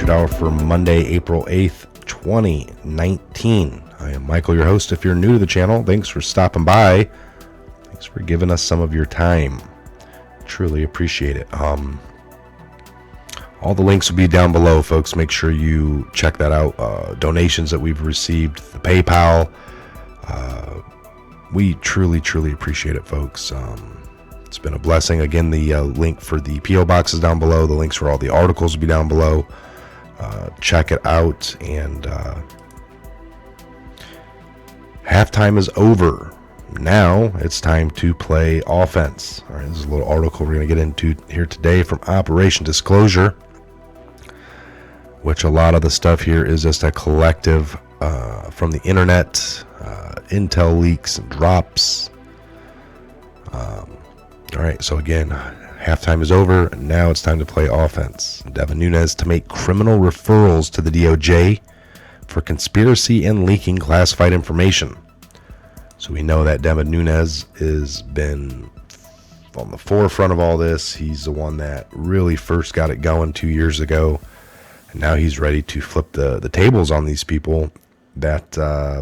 Patriot Hour for Monday, April 8th, 2019. I am Michael, your host. If you're new to the channel, thanks for stopping by. Thanks for giving us some of your time. Truly appreciate it. All the links will be down below, folks. Make sure you check that out. Donations that we've received, the PayPal. We truly appreciate it, folks. It's been a blessing. Again, the link for the P.O Box is down below. The links for all the articles will be down below. Check it out. And halftime is over. Now it's time to play offense. All right, this is a little article we're going to get into here today from Operation Disclosure, which a lot of the stuff here is just a collective from the internet, intel leaks and drops. All right, so again, halftime is over, and now it's time to play offense. Devin Nunes to make criminal referrals to the DOJ for conspiracy and leaking classified information. So we know that Devin Nunes has been on the forefront of all this. He's the one that really first got it going 2 years ago, and now he's ready to flip the tables on these people that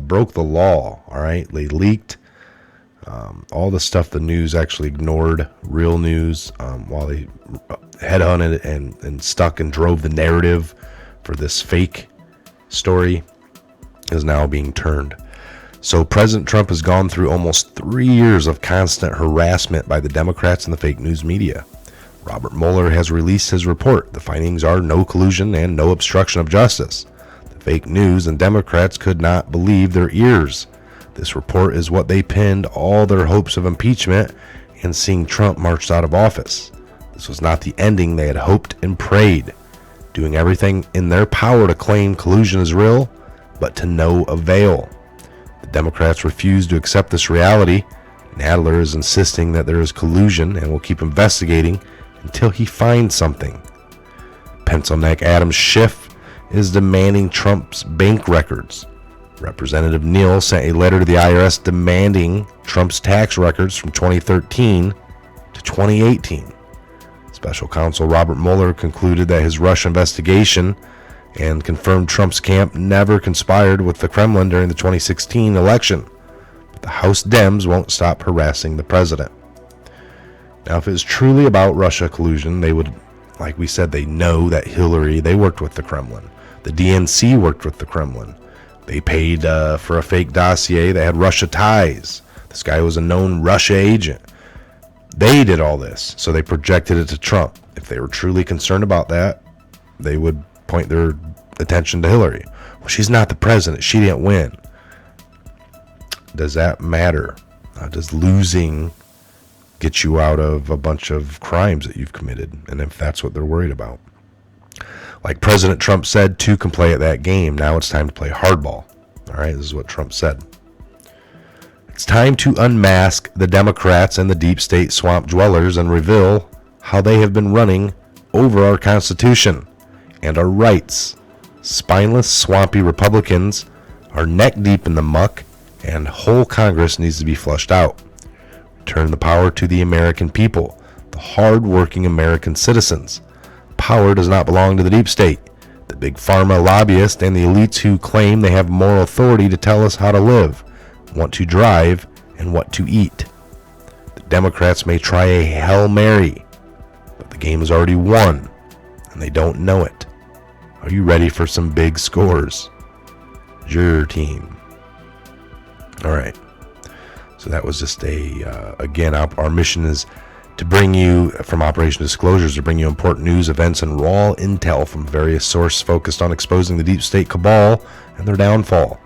broke the law. All right, they leaked all the stuff the news actually ignored, real news, while they headhunted and stuck and drove the narrative for this fake story is now being turned. So President Trump has gone through almost 3 years of constant harassment by the Democrats and the fake news media. Robert Mueller has released his report. The findings are no collusion and no obstruction of justice. The fake news and Democrats could not believe their ears. This report is what they pinned all their hopes of impeachment and seeing Trump marched out of office. This was not the ending they had hoped and prayed, doing everything in their power to claim collusion is real, but to no avail. The Democrats refuse to accept this reality. Nadler is insisting that there is collusion and will keep investigating until he finds something. Pencil neck Adam Schiff is demanding Trump's bank records. Representative Neal sent a letter to the IRS demanding Trump's tax records from 2013 to 2018. Special counsel Robert Mueller concluded that his Russia investigation and confirmed Trump's camp never conspired with the Kremlin during the 2016 election. But the House Dems won't stop harassing the president. Now, if it's truly about Russia collusion, they would, like we said, they know that they worked with the Kremlin. The DNC worked with the Kremlin. They paid for a fake dossier that had Russia ties. This guy was a known Russia agent. They did all this, so they projected it to Trump. If they were truly concerned about that, they would point their attention to Hillary. Well, she's not the president. She didn't win. Does that matter? Does losing get you out of a bunch of crimes that you've committed? And if that's what they're worried about. Like President Trump said, two can play at that game. Now it's time to play hardball. All right, this is what Trump said. It's time to unmask the Democrats and the deep state swamp dwellers and reveal how they have been running over our Constitution and our rights. Spineless, swampy Republicans are neck deep in the muck, and whole Congress needs to be flushed out. Return the power to the American people, the hard-working American citizens. Power does not belong to the deep state, the big pharma lobbyists, and the elites who claim they have moral authority to tell us how to live, what to drive, and what to eat. The Democrats may try a Hail Mary, but the game is already won, and they don't know it. Are you ready for some big scores? Your team. All right. So that was just again, our mission is to bring you, from Operation Disclosures, to bring you important news, events, and raw intel from various sources focused on exposing the deep state cabal and their downfall.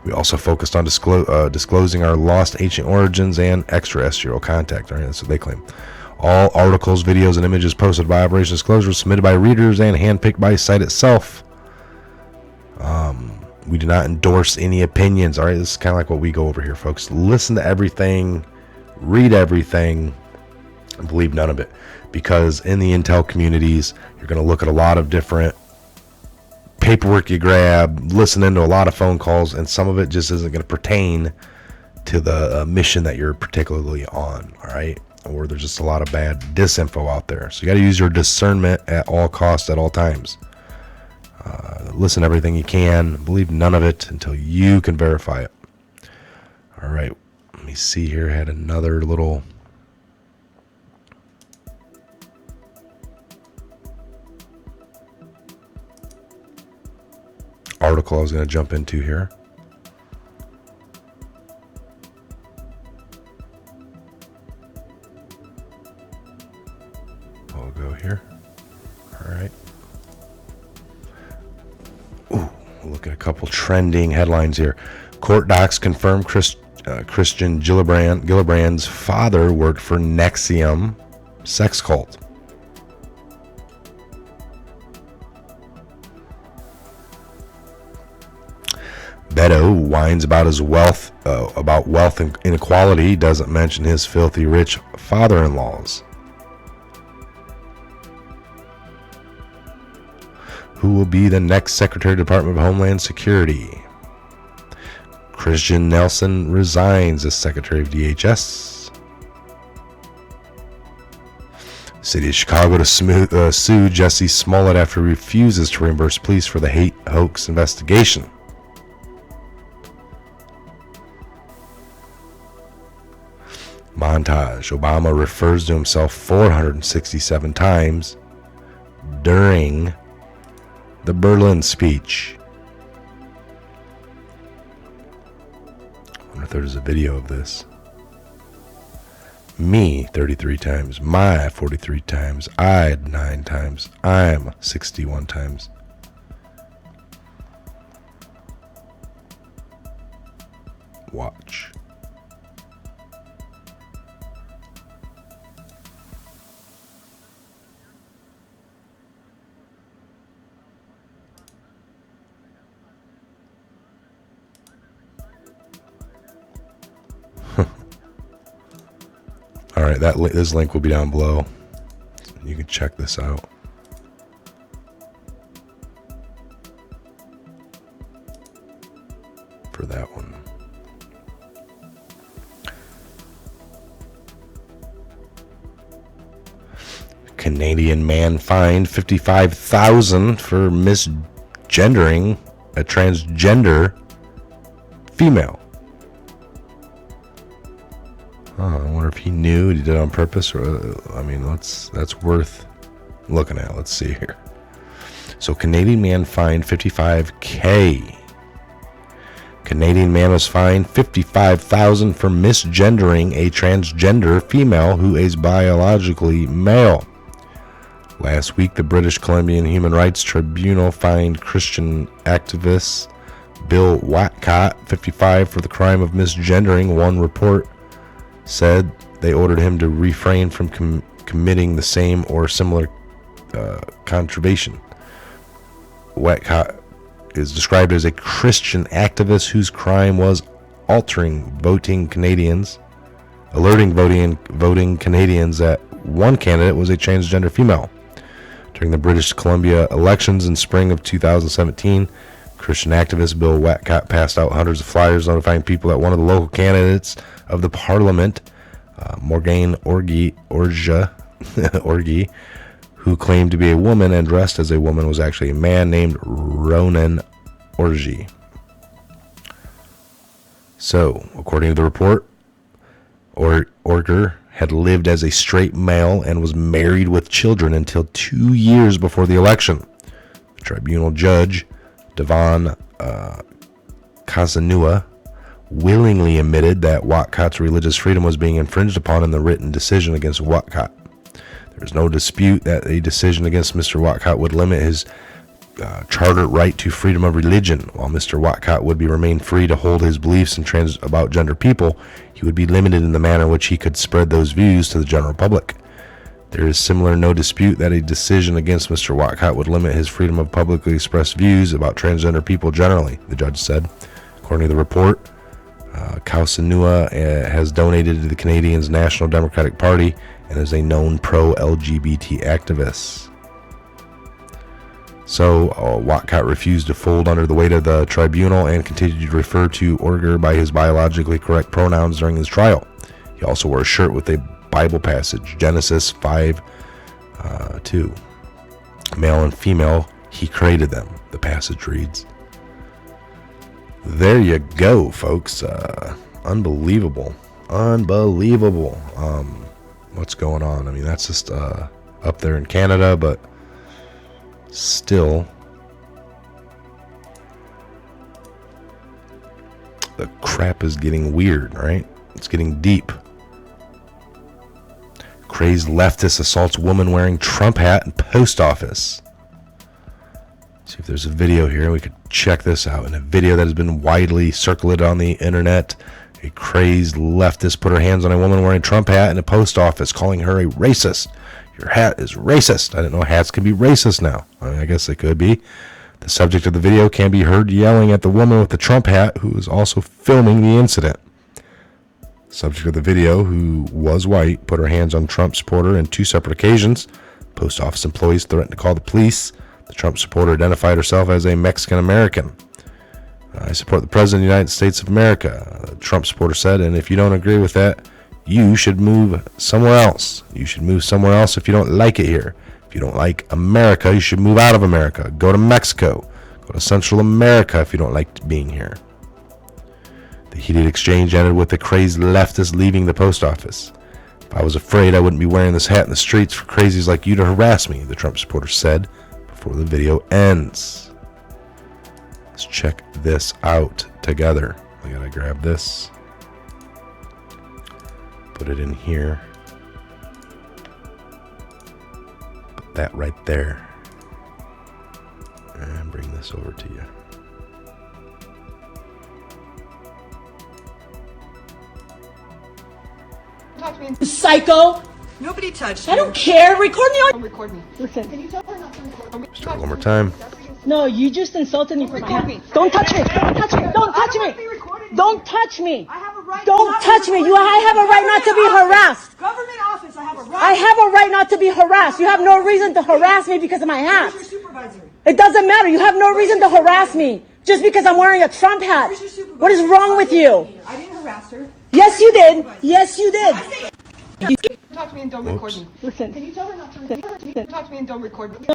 We also focused on disclosing our lost ancient origins and extraterrestrial contact. All right, that's what they claim. All articles, videos, and images posted by Operation Disclosure submitted by readers and handpicked by the site itself. We do not endorse any opinions. All right, this is kind of like what we go over here, folks. Listen to everything, read everything, and believe none of it. Because in the intel communities, you're going to look at a lot of different paperwork you grab, listening to a lot of phone calls, and some of it just isn't going to pertain to the mission that you're particularly on. All right. Or there's just a lot of bad disinfo out there. So you got to use your discernment at all costs, at all times. Listen to everything you can. Believe none of it until you can verify it. All right. Let me see here. I had another little article I was going to jump into here. I'll go here. All right. Ooh, we'll look at a couple trending headlines here. Court docs confirm Christian Gillibrand's father worked for Nexium sex cult. Beto whines about his wealth inequality, doesn't mention his filthy rich father-in-laws. Who will be the next Secretary of the Department of Homeland Security? Christian Nelson resigns as Secretary of DHS. City of Chicago to sue Jesse Smollett after he refuses to reimburse police for the hate hoax investigation. Montage. Obama refers to himself 467 times during the Berlin speech. I wonder if there's a video of this. Me 33 times, my 43 times, I 9 times, I'm 61 times. Watch. All right, this link will be down below. You can check this out. For that one. Canadian man fined $55,000 for misgendering a transgender female. I wonder if he knew, he did it on purpose, or I mean, that's worth looking at. Let's see here. So, Canadian man fined $55K. Canadian man was fined $55,000 for misgendering a transgender female who is biologically male. Last week, the British Columbian Human Rights Tribunal fined Christian activist Bill Watcott $55 for the crime of misgendering. One report said they ordered him to refrain from committing the same or similar contravention. Watcott is described as a Christian activist whose crime was alerting voting Canadians that one candidate was a transgender female. During the British Columbia elections in spring of 2017, Christian activist Bill Watcott passed out hundreds of flyers notifying people that one of the local candidates of the parliament, Morgane Orgy, who claimed to be a woman and dressed as a woman, was actually a man named Ronan Orgy. So, according to the report, Orger had lived as a straight male and was married with children until 2 years before the election. The tribunal judge, Devon Casanua, willingly admitted that Watcott's religious freedom was being infringed upon in the written decision against Watcott. There is no dispute that a decision against Mr. Watcott would limit his chartered right to freedom of religion. While Mr. Watcott would remain free to hold his beliefs about gender people, he would be limited in the manner in which he could spread those views to the general public. There is no dispute that a decision against Mr. Watcott would limit his freedom of publicly expressed views about transgender people generally, the judge said. According to the report, Casanua has donated to the Canadians' National Democratic Party and is a known pro-LGBT activist. So, Watcott refused to fold under the weight of the tribunal and continued to refer to Orger by his biologically correct pronouns during his trial. He also wore a shirt with a Bible passage, Genesis 5:2. Male and female, He created them, the passage reads. There you go, folks. Unbelievable. Unbelievable. What's going on? I mean, that's just up there in Canada, but still, the crap is getting weird, right? It's getting deep. Crazed leftist assaults woman wearing Trump hat in post office. See if there's a video here. We could check this out. In a video that has been widely circulated on the internet, a crazed leftist put her hands on a woman wearing a Trump hat in a post office, calling her a racist. Your hat is racist. I didn't know hats can be racist now. I guess they could be. The subject of the video can be heard yelling at the woman with the Trump hat, who is also filming the incident. Subject of the video, who was white, put her hands on Trump supporter in 2 separate occasions. Post office employees threatened to call the police. The Trump supporter identified herself as a Mexican American. I support the President of the United States of America, the Trump supporter said, and if you don't agree with that, you should move somewhere else. You should move somewhere else if you don't like it here. If you don't like America, you should move out of America. Go to Mexico. Go to Central America if you don't like being here. The heated exchange ended with the crazed leftist leaving the post office. If I was afraid, I wouldn't be wearing this hat in the streets for crazies like you to harass me, the Trump supporter said before the video ends. Let's check this out together. I gotta grab this. Put it in here. Put that right there. And bring this over to you. Psycho. Nobody touched you. I don't care. Record me on. Don't record me. Listen. Can you tell her not to record me? Start one more time. No, you just insulted me for my Record hat. me. Don't touch me. Don't touch me. Don't touch I me. don't be recorded. Don't touch me. I have a right. Don't not touch to me. record I have a right not to be Government harassed. office. Government office. I have a right. I have a right not to be harassed. You have no reason to harass me because of my hat. Where's your supervisor? It doesn't matter. You have no reason to harass me just because I'm wearing a Trump hat. Where's your supervisor? What is wrong with you? I didn't harass her. Yes, you did. Yes, you did. Talk to me and don't record me. Listen. Can you tell her not to record me? Talk to me and don't record me.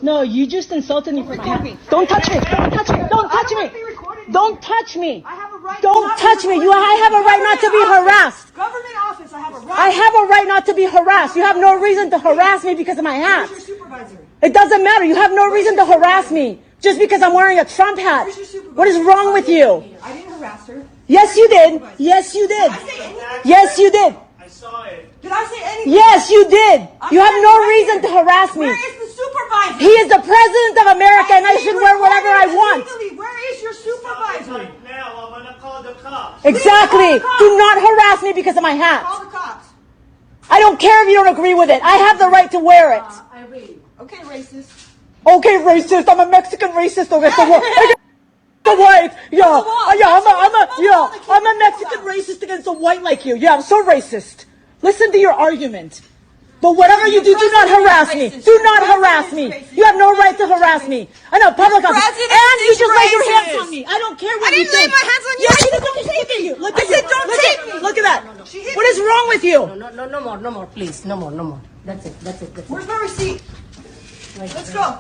No, you just insulted me for my Record hat. me. Don't touch me. Don't touch me. Don't touch I don't me. want to be recorded. Don't touch me. I have a right. Don't not to touch me. record I have a right not to be Government harassed. office. Government office. I have a right. I have a right not to be harassed. You have no reason to harass me because of my hat. Where's your supervisor? It doesn't matter. You have no reason to harass me just because I'm wearing a Trump hat. Where's your supervisor? What is wrong with you? I didn't harass her. Yes, you did. Yes, you did. Did I say anything? Yes, you did. I saw it. Did I say anything? Yes, you did. You have no Right reason to here. harass me. Where is the supervisor? He is the president of America and I should wear whatever I want. Legally. Where is your supervisor? Right now, I'm gonna call the cops. Exactly. Please call the cops. Do not harass me because of my hat. Call the cops. I don't care if you don't agree with it. I have the right to wear it. I agree. Okay, racist. Okay, racist. I'm a Mexican racist against the white. The white. Yeah. I'm a Mexican racist against the white like you. Yeah, I'm so racist. Listen to your argument. But whatever you do, do not harass me. Do not harass me. You have no right to harass me. I know, public office. president And you is should lay your racist. hands on me. I don't care what I you didn't lay think. my hands on you. Yes, I you didn't did. Look at you. Look I at said, you. don't Look take at- me. Look at that. She hit What is wrong with you? No more, please. No more. That's it. Where's my receipt? Let's go.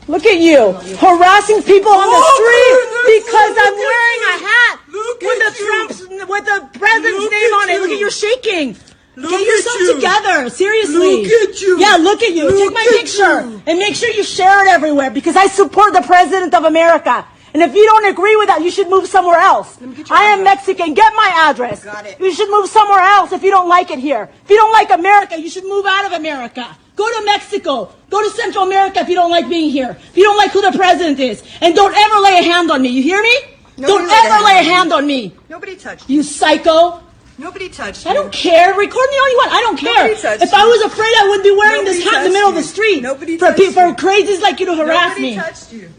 Look at you, harassing people on the street because I'm Look at wearing you. a hat Look with at the you. Trump's, with the president's Look name at on it. Look you. at you shaking. Look Get at yourself you. together, seriously. Look at you. Yeah, look at you. Take Look my at picture you. and make sure you share it everywhere because I support the president of America. And if you don't agree with that, you should move somewhere else. me get your I am address. Mexican. Get my address. Got it. You should move somewhere else if you don't like it here. If you don't like America, you should move out of America. Go to Mexico. Go to Central America if you don't like being here. If you don't like who the president is. And don't ever lay a hand on me. You hear me? Nobody Don't laid a ever lay a hand on hand on me. Nobody touched you. You psycho. Nobody touched I you. don't care. Record me all you want. I don't care. Nobody touched If I you. was afraid, I wouldn't be wearing this Nobody hat in the middle of the touched street. you. Nobody for touched people, you. for crazies like you to harass Nobody me. touched you.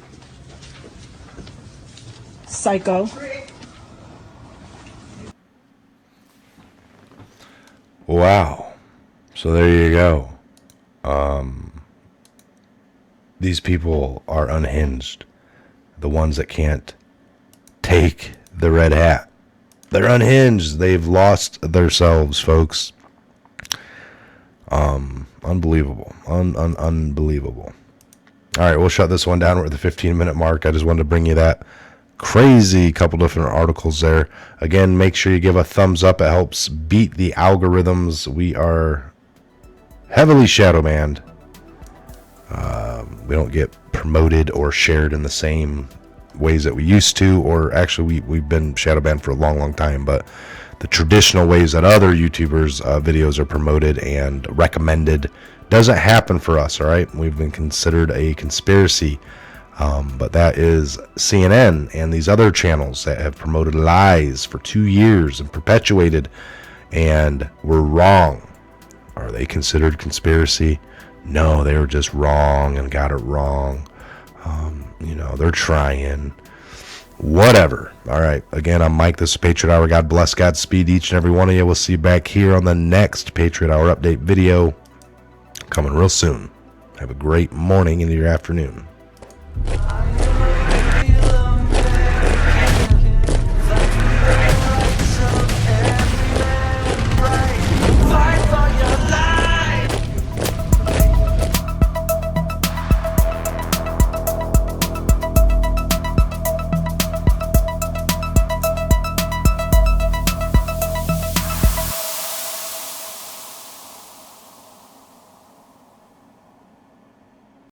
Psycho. Wow. So there you go. These people are unhinged. The ones that can't take the red hat. They're unhinged. They've lost themselves, folks. Unbelievable. Unbelievable. All right, we'll shut this one down. We're at the 15-minute mark. I just wanted to bring you that crazy couple different articles there. Again, make sure you give a thumbs up. It helps beat the algorithms. We are heavily shadow banned. We don't get promoted or shared in the same ways that we used to, or actually we've been shadow banned for a long time, but the traditional ways that other YouTubers videos are promoted and recommended doesn't happen for us. All right, we've been considered a conspiracy, but that is CNN and these other channels that have promoted lies for 2 years and perpetuated, and we're wrong. Are they considered conspiracy? No, they were just wrong and got it wrong. They're trying. Whatever. All right. Again, I'm Mike. This is Patriot Hour. God bless. Godspeed each and every one of you. We'll see you back here on the next Patriot Hour update video coming real soon. Have a great morning into your afternoon.